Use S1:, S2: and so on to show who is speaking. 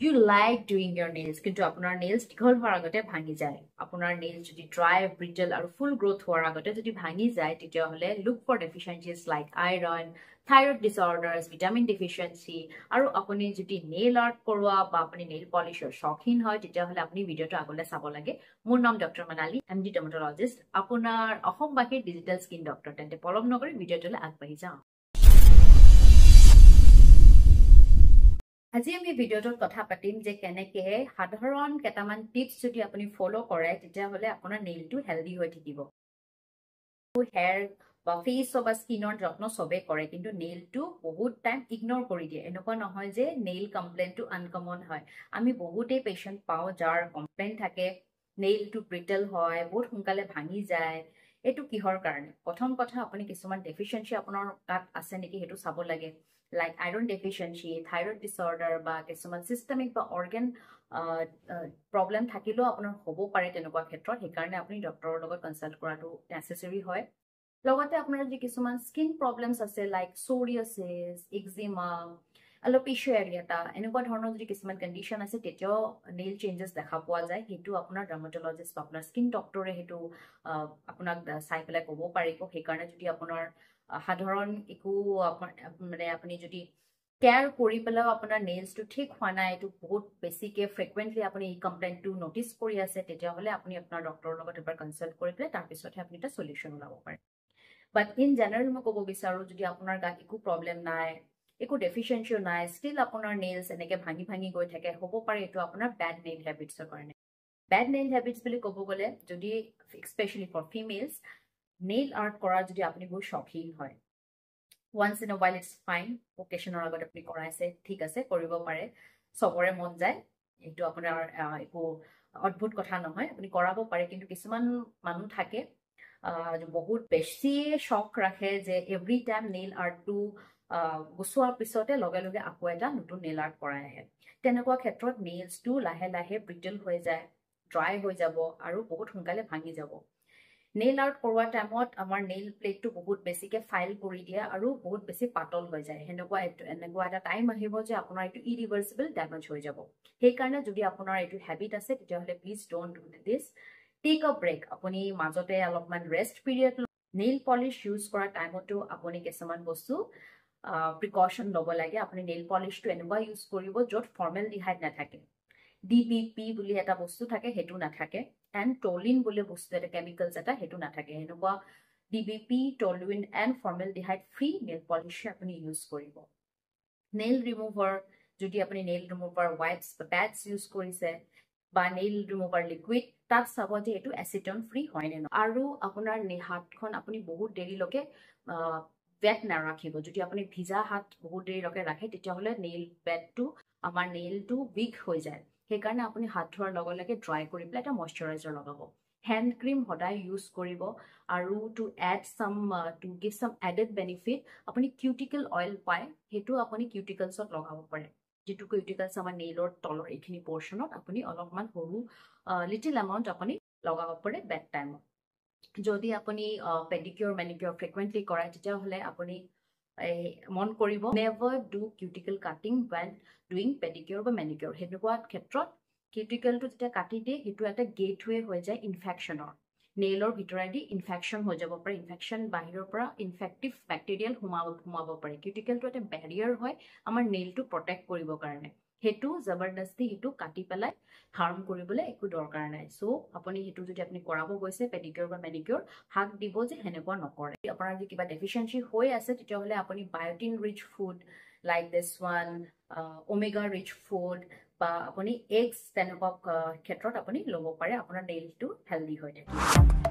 S1: You like doing your nails, কিন্তু আপোনাৰ nails দীঘল হোৱাৰ আগতে ভাঙি যায়। আপোনাৰ nails যদি dry, brittle আৰু full growth হোৱাৰ আগতে যদি ভাঙি যায়, তেতিয়াহ'লে look for deficiencies like iron, thyroid disorders, vitamin deficiency, আৰু আপুনি যদি nail art কৰোৱা বা আপুনি nail polishৰ শৌখিন হয়, তেতিয়াহ'লে আপুনি ভিডিঅ'টো আগলৈ চাব লাগে। মোৰ নাম ডক্টৰ মানালী, MD dermatologist, আপোনাৰ অসমবাসীৰ ডিজিটেল স্কিন ডক্টৰ। তেন্তে পলম নকৰি ভিডিঅ'টোলৈ আগবাঢ়ি যাওঁ। আজি আমি ভিডিঅ'টোত কথা পাতিম যে কেনেকে সাধাৰণ কেইটামান টিপছ যদি আপুনি ফলো কৰে তেতিয়াহ'লে আপোনাৰ নেইলটো হেলদি হৈ থাকিব। হেয়াৰ বা ফেচ বা স্কিনৰ যত্ন চবে কৰে, কিন্তু নেইলটো বহুত টাইম ইগনোৰ কৰি দিয়ে। এনেকুৱা নহয় যে নেইল কমপ্লেইনটো আনকমন হয়। আমি বহুতেই পেচেণ্ট পাওঁ যাৰ কমপ্লেইন থাকে, নেইলটো ব্ৰিটেল হয়, বহুত সোনকালে ভাঙি যায়। এইটো কিহৰ কাৰণে? প্ৰথম কথা, আপুনি কিছুমান ডেফিচিয়েঞ্চি আপোনাৰ গাত আছে নেকি সেইটো চাব লাগে। Like iron deficiency, thyroid disorder বা কিছুমান চিষ্টেমিক বা অৰ্গেন প্ৰব্লেম থাকিলেও আপোনাৰ হ'ব পাৰে তেনেকুৱা ক্ষেত্ৰত। সেইকাৰণে আপুনি ডক্টৰৰ লগত কনচাল্ট কৰাটো নেচেচেৰী হয়। লগতে আপোনাৰ যদি কিছুমান স্কিন প্ৰব্লেমছ আছে লাইক সোৰিয়াছিছ, এক্সিমা, এলোপেচিয়া এৰিয়েটা, এনেকুৱা ধৰণৰ যদি কিছুমান কণ্ডিশ্যন আছে তেতিয়াও নেইল চেঞ্জেছ দেখা পোৱা যায়। সেইটো আপোনাৰ ডাৰ্মাটলজিষ্ট বা আপোনাৰ স্কিন ডক্টৰে সেইটো আপোনাক চাই পেলাই ক'ব পাৰিব। সেইকাৰণে যদি আপোনাৰ সাধাৰণ একো মানে আপুনি যদি কেয়াৰ কৰি পেলাইও আপোনাৰ নেইলছটো ঠিক হোৱা নাই, এইটো বহুত বেছিকে ফ্ৰিকুৱেণ্টলি আপুনি এই কমপ্লেইনটো নটিচ কৰি আছে, তেতিয়াহ'লে আপুনি আপোনাৰ ডক্টৰৰ লগত এবাৰ কনচাল্ট কৰি পেলাই তাৰপিছতহে আপুনি এটা চলিউশ্যন ওলাব পাৰে। বাট ইন জেনেৰেল মই ক'ব বিচাৰোঁ, যদি আপোনাৰ গাত একো প্ৰব্লেম নাই, একো ডেফিচিয়েঞ্চিও নাই, ষ্টিল আপোনাৰ নেইলছ এনেকৈ ভাঙি ভাঙি গৈ থাকে, হ'ব পাৰে এইটো আপোনাৰ বেড নেইল হেবিটছৰ কাৰণে। বেড নেইল হেবিটছ বুলি ক'ব গ'লে, যদি specially for females, nail art কৰা যদি আপুনি বহুত শৌখিন হয়, once in a while it's fine. অকেশ্যনৰ আগত আপুনি কৰাইছে, ঠিক আছে, কৰিব পাৰে, চবৰে মন যায়, এইটো আপোনাৰ একো অদ্ভুত কথা নহয়, আপুনি কৰাব পাৰে। কিন্তু কিছুমান মানুহ থাকে বহুত বেছি শখ ৰাখে যে এভৰি টাইম নেইল আৰ্টটো গুচোৱাৰ পিছতে লগে লগে আকৌ এটা নতুন নেইল আৰ্ট কৰাই আহে। তেনেকুৱা ক্ষেত্ৰত নেইলছটো লাহে লাহে ব্ৰিটেল হৈ যায়, ড্ৰাই হৈ যাব আৰু বহুত সোনকালে ভাঙি যাব। নেইল আৰ্ট কৰোৱা টাইমত আমাৰ নেইল প্লেটটো বহুত বেছিকে ফাইল কৰি দিয়ে আৰু বহুত বেছি পাতল হৈ যায়। এনেকুৱা এটা টাইম আহিব যে আপোনাৰ এইটো ইৰিভাৰ্চিবল ডেমেজ হৈ যাব। সেইকাৰণে যদি আপোনাৰ এইটো হেবিট আছে তেতিয়াহ'লে please don't do this. Take a break. আপুনি মাজতে অলপমান rest period, nail polish use কৰা টাইমতো আপুনি কিছুমান বস্তু প্ৰিকশ্যন ল'ব লাগে। আপুনি নেইল পলিছটো এনেকুৱা ইউজ কৰিব য'ত ফৰ্মেলডিহাইড নাথাকে। DBP বুলি এটা বস্তু থাকে, সেইটো নাথাকে। এণ্ড টলিন বুলি বস্তু এটা, কেমিকেলছ এটা, সেইটো নাথাকে। এনেকুৱা DBP, toluene and formaldehyde free nail polish আপুনি ইউজ কৰিব। নেইল ৰিমুভাৰ, যদি আপুনি নেইল ৰিমুভাৰ ৱাইপছ বা পেডছ ইউজ কৰিছে বা নেইল ৰিমুভাৰ লিকুইড, তাত চাব যে এইটো এচিটন ফ্ৰী হয় নে নহয়। আৰু আপোনাৰ হাতখন আপুনি বহুত দেৰিলৈকে ৱেট নাৰাখিব। যদি আপুনি ভিজা হাত বহুত দেৰিলৈকে ৰাখে তেতিয়াহ'লে নেইল বেডটো, আমাৰ নেইলটো উইক হৈ যায়। সেইকাৰণে আপুনি হাত ধোৱাৰ লগে লগে ড্ৰাই কৰি পেলাই এটা মইশ্চাৰাইজাৰ লগাব। হেণ্ড ক্ৰীম সদায় ইউজ কৰিব। আৰু টু গিভ চাম এডেড বেনিফিট, আপুনি কিউটিকেল অইল পায়, সেইটো আপুনি কিউটিকেলছত লগাব পাৰে। যিটো কিউটিকেলছ আমাৰ নেইলৰ তলৰ এইখিনি পৰ্চনত আপুনি অলপমান সৰু লিটিল এমাউণ্ট আপুনি লগাব পাৰে বেড টাইমত। যদি আপুনি পেডিকিউৰ মেনিকিউৰ ফ্ৰিকুৱেণ্টলি কৰায় তেতিয়াহ'লে আপুনি মন কৰিব, never do cuticle cutting when doing pedicure বা মেনিকিউৰ। সেনেকুৱা ক্ষেত্ৰত কিউটিকেলটো যেতিয়া কাটি দিয়ে সেইটো এটা গেটৱে হৈ যায় ইনফেকশ্যনৰ। নেইলৰ ভিতৰেদি ইনফেকশ্যন হৈ যাব পাৰে, ইনফেকশ্যন বাহিৰৰ পৰা ইনফেক্টিভ বেক্টেৰিয়েল সোমাব পাৰে। কিউটিকেলটো এটা বেৰিয়াৰ হয় আমাৰ নেইলটো প্ৰটেক্ট কৰিবৰ কাৰণে। সেইটো জবৰদস্তি সেইটো কাটি পেলাই হাৰ্ম কৰিবলৈ একো দৰকাৰ নাই। চ' আপুনি সেইটো যদি আপুনি কৰাব গৈছে পেডিকিউৰ বা মেনিকিউৰ, হাক দিব যে সেনেকুৱা নকৰে। আপোনাৰ যদি কিবা ডেফিচিয়েঞ্চি হৈ আছে তেতিয়াহ'লে আপুনি biotin rich food like this one, omega rich food বা আপুনি এগছ, তেনেকুৱা ক্ষেত্ৰত আপুনি ল'ব পাৰে। আপোনাৰ নেইলটো হেল্ডি হৈ থাকিব।